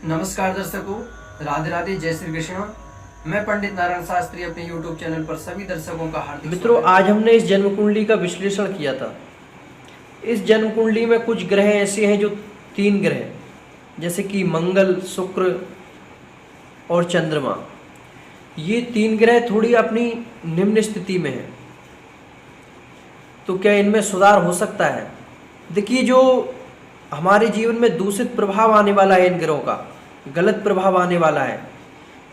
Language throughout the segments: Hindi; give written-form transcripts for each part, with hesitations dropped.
नमस्कार दर्शकों, राधे राधे, जय श्री कृष्ण। मैं पंडित नारायण शास्त्री अपने YouTube चैनल पर सभी दर्शकों का हार्दिक मित्रों, आज हमने इस जन्म कुंडली का विश्लेषण किया था। इस जन्म कुंडली में कुछ ग्रह ऐसे हैं जो 3 ग्रह, जैसे कि मंगल, शुक्र और चंद्रमा, ये 3 ग्रह थोड़ी अपनी निम्न स्थिति में हैं। तो क्या इनमें सुधार हो सकता है? देखिए, जो हमारे जीवन में दूषित प्रभाव आने वाला है, इन ग्रहों का गलत प्रभाव आने वाला है,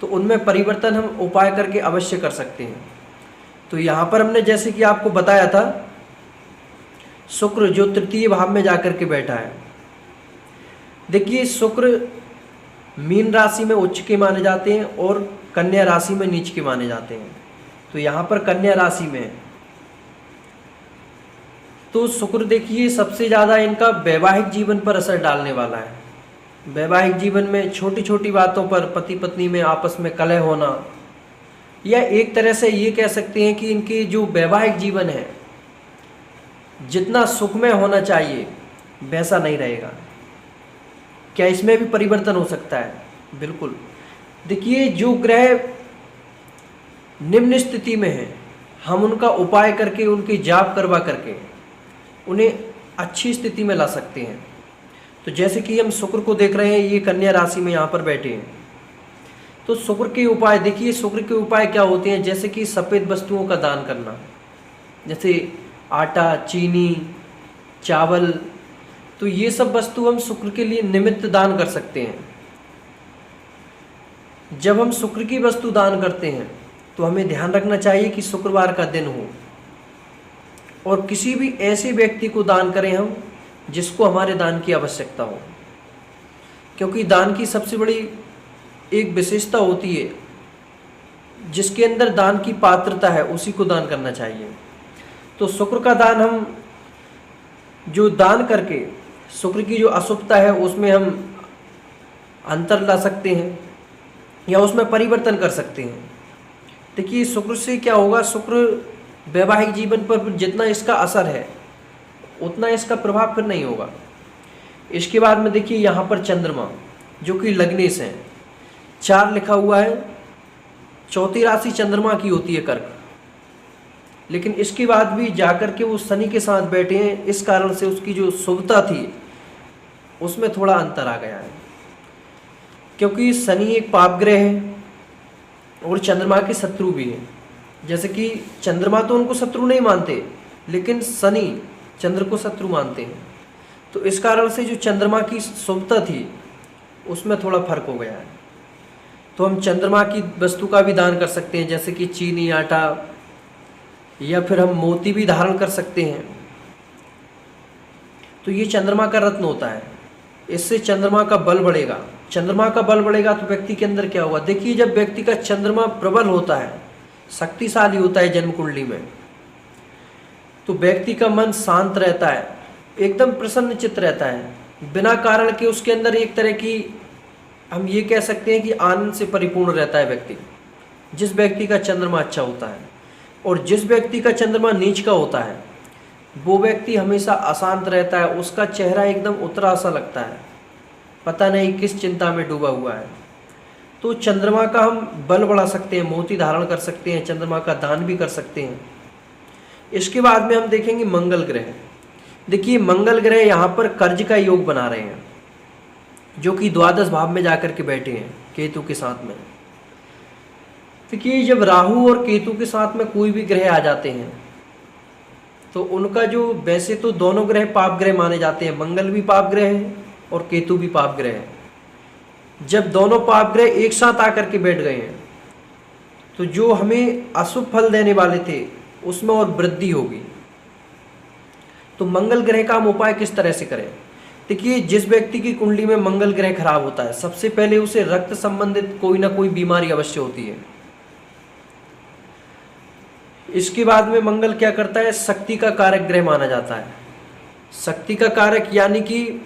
तो उनमें परिवर्तन हम उपाय करके अवश्य कर सकते हैं। तो यहाँ पर हमने जैसे कि आपको बताया था, शुक्र जो तृतीय भाव में जाकर के बैठा है। देखिए, शुक्र मीन राशि में उच्च के माने जाते हैं और कन्या राशि में नीच के माने जाते हैं। तो यहाँ पर कन्या राशि में है। तो शुक्र देखिए सबसे ज़्यादा इनका वैवाहिक जीवन पर असर डालने वाला है। वैवाहिक जीवन में छोटी छोटी बातों पर पति पत्नी में आपस में कलह होना, या एक तरह से ये कह सकते हैं कि इनकी जो वैवाहिक जीवन है, जितना सुखमय होना चाहिए वैसा नहीं रहेगा। क्या इसमें भी परिवर्तन हो सकता है? बिल्कुल। देखिए, जो ग्रह निम्न स्थिति में है, हम उनका उपाय करके, उनकी जाप करवा करके उन्हें अच्छी स्थिति में ला सकते हैं। तो जैसे कि हम शुक्र को देख रहे हैं, ये कन्या राशि में यहाँ पर बैठे हैं। तो शुक्र के उपाय देखिए, शुक्र के उपाय क्या होते हैं? जैसे कि सफ़ेद वस्तुओं का दान करना, जैसे आटा, चीनी, चावल। तो ये सब वस्तु हम शुक्र के लिए निमित्त दान कर सकते हैं। जब हम शुक्र की वस्तु दान करते हैं तो हमें ध्यान रखना चाहिए कि शुक्रवार का दिन हो, और किसी भी ऐसे व्यक्ति को दान करें हम जिसको हमारे दान की आवश्यकता हो, क्योंकि दान की सबसे बड़ी एक विशेषता होती है, जिसके अंदर दान की पात्रता है उसी को दान करना चाहिए। तो शुक्र का दान हम जो दान करके शुक्र की जो अशुभता है उसमें हम अंतर ला सकते हैं या उसमें परिवर्तन कर सकते हैं। देखिए, शुक्र से क्या होगा, शुक्र वैवाहिक जीवन पर जितना इसका असर है उतना इसका प्रभाव फिर नहीं होगा। इसके बाद में देखिए, यहाँ पर चंद्रमा जो कि लग्नेश है, 4 लिखा हुआ है। चौथी राशि चंद्रमा की होती है कर्क, लेकिन इसके बाद भी जाकर के वो शनि के साथ बैठे हैं। इस कारण से उसकी जो शुभता थी उसमें थोड़ा अंतर आ गया है, क्योंकि शनि एक पाप ग्रह है और चंद्रमा के शत्रु भी है। जैसे कि चंद्रमा तो उनको शत्रु नहीं मानते, लेकिन शनि चंद्र को शत्रु मानते हैं। तो इस कारण से जो चंद्रमा की शुभता थी उसमें थोड़ा फर्क हो गया है। तो हम चंद्रमा की वस्तु का भी दान कर सकते हैं, जैसे कि चीनी, आटा, या फिर हम मोती भी धारण कर सकते हैं। तो ये चंद्रमा का रत्न होता है, इससे चंद्रमा का बल बढ़ेगा। चंद्रमा का बल बढ़ेगा तो व्यक्ति के अंदर क्या होगा? देखिए, जब व्यक्ति का चंद्रमा प्रबल होता है, शक्तिशाली होता है जन्म कुंडली में, तो व्यक्ति का मन शांत रहता है, एकदम प्रसन्न चित्त रहता है। बिना कारण के उसके अंदर एक तरह की, हम ये कह सकते हैं कि आनंद से परिपूर्ण रहता है व्यक्ति, जिस व्यक्ति का चंद्रमा अच्छा होता है। और जिस व्यक्ति का चंद्रमा नीच का होता है वो व्यक्ति हमेशा अशांत रहता है, उसका चेहरा एकदम उतरा सा लगता है, पता नहीं किस चिंता में डूबा हुआ है। तो चंद्रमा का हम बल बढ़ा सकते हैं, मोती धारण कर सकते हैं, चंद्रमा का दान भी कर सकते हैं। इसके बाद में हम देखेंगे मंगल ग्रह। देखिए, मंगल ग्रह यहाँ पर कर्ज का योग बना रहे हैं, जो कि द्वादश भाव में जाकर के बैठे हैं केतु के साथ में। देखिए, जब राहु और केतु के साथ में कोई भी ग्रह आ जाते हैं तो उनका जो, वैसे तो दोनों ग्रह पाप ग्रह माने जाते हैं, मंगल भी पाप ग्रह है और केतु भी पाप ग्रह है। जब दोनों पाप ग्रह एक साथ आकर के बैठ गए हैं तो जो हमें अशुभ फल देने वाले थे उसमें और वृद्धि होगी। तो मंगल ग्रह का हम उपाय किस तरह से करें? देखिए, जिस व्यक्ति की कुंडली में मंगल ग्रह खराब होता है, सबसे पहले उसे रक्त संबंधित कोई ना कोई बीमारी अवश्य होती है। इसके बाद में मंगल क्या करता है? शक्ति का कारक ग्रह माना जाता है। शक्ति का कारक यानी कि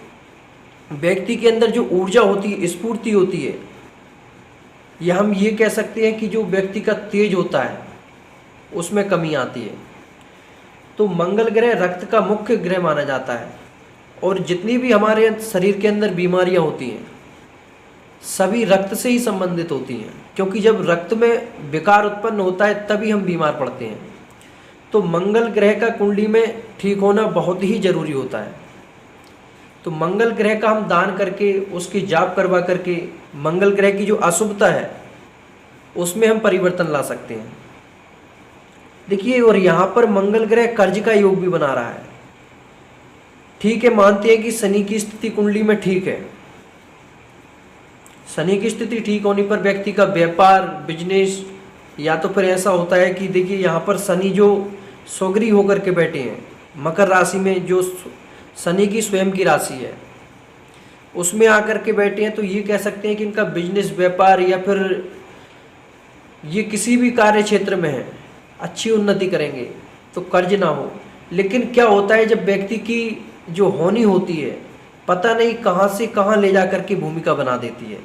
व्यक्ति के अंदर जो ऊर्जा होती है, स्फूर्ति होती है, या हम ये कह सकते हैं कि जो व्यक्ति का तेज होता है उसमें कमी आती है। तो मंगल ग्रह रक्त का मुख्य ग्रह माना जाता है, और जितनी भी हमारे शरीर के अंदर बीमारियां होती हैं सभी रक्त से ही संबंधित होती हैं, क्योंकि जब रक्त में विकार उत्पन्न होता है तभी हम बीमार पड़ते हैं। तो मंगल ग्रह का कुंडली में ठीक होना बहुत ही जरूरी होता है। तो मंगल ग्रह का हम दान करके, उसकी जाप करवा करके मंगल ग्रह की जो अशुभता है उसमें हम परिवर्तन ला सकते हैं। देखिए, और यहाँ पर मंगल ग्रह कर्ज का योग भी बना रहा है। ठीक है, मानते हैं कि शनि की स्थिति कुंडली में ठीक है। शनि की स्थिति ठीक होने पर व्यक्ति का व्यापार, बिजनेस, या तो फिर ऐसा होता है कि देखिए यहाँ पर शनि जो सोगरी होकर के बैठे हैं मकर राशि में, जो शनि की स्वयं की राशि है उसमें आकर के बैठे हैं, तो ये कह सकते हैं कि इनका बिजनेस, व्यापार या फिर ये किसी भी कार्य क्षेत्र में है, अच्छी उन्नति करेंगे तो कर्ज ना हो। लेकिन क्या होता है, जब व्यक्ति की जो होनी होती है पता नहीं कहाँ से कहाँ ले जा करके भूमिका बना देती है।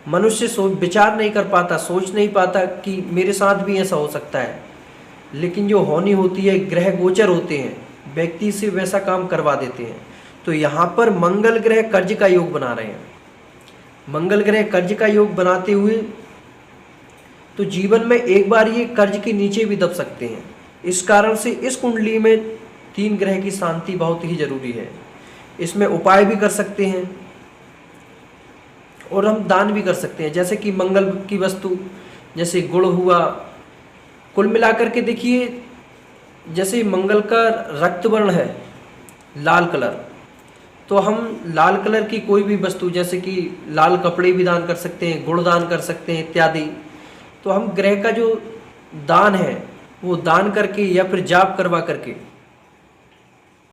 मनुष्य विचार नहीं कर पाता, सोच नहीं पाता कि मेरे साथ भी ऐसा हो सकता है। लेकिन जो होनी होती है, ग्रह गोचर होते हैं, व्यक्ति से वैसा काम करवा देते हैं। तो यहाँ पर मंगल ग्रह कर्ज का योग बना रहे हैं। मंगल ग्रह कर्ज का योग बनाते हुए तो जीवन में एक बार ये कर्ज के नीचे भी दब सकते हैं। इस कारण से इस कुंडली में 3 ग्रह की शांति बहुत ही जरूरी है। इसमें उपाय भी कर सकते हैं और हम दान भी कर सकते हैं, जैसे कि मंगल की वस्तु, जैसे गुड़ हुआ। कुल मिलाकर के देखिए, जैसे मंगल का रक्त वर्ण है लाल कलर, तो हम लाल कलर की कोई भी वस्तु, जैसे कि लाल कपड़े भी दान कर सकते हैं, गुड़ दान कर सकते हैं इत्यादि। तो हम ग्रह का जो दान है वो दान करके या फिर जाप करवा करके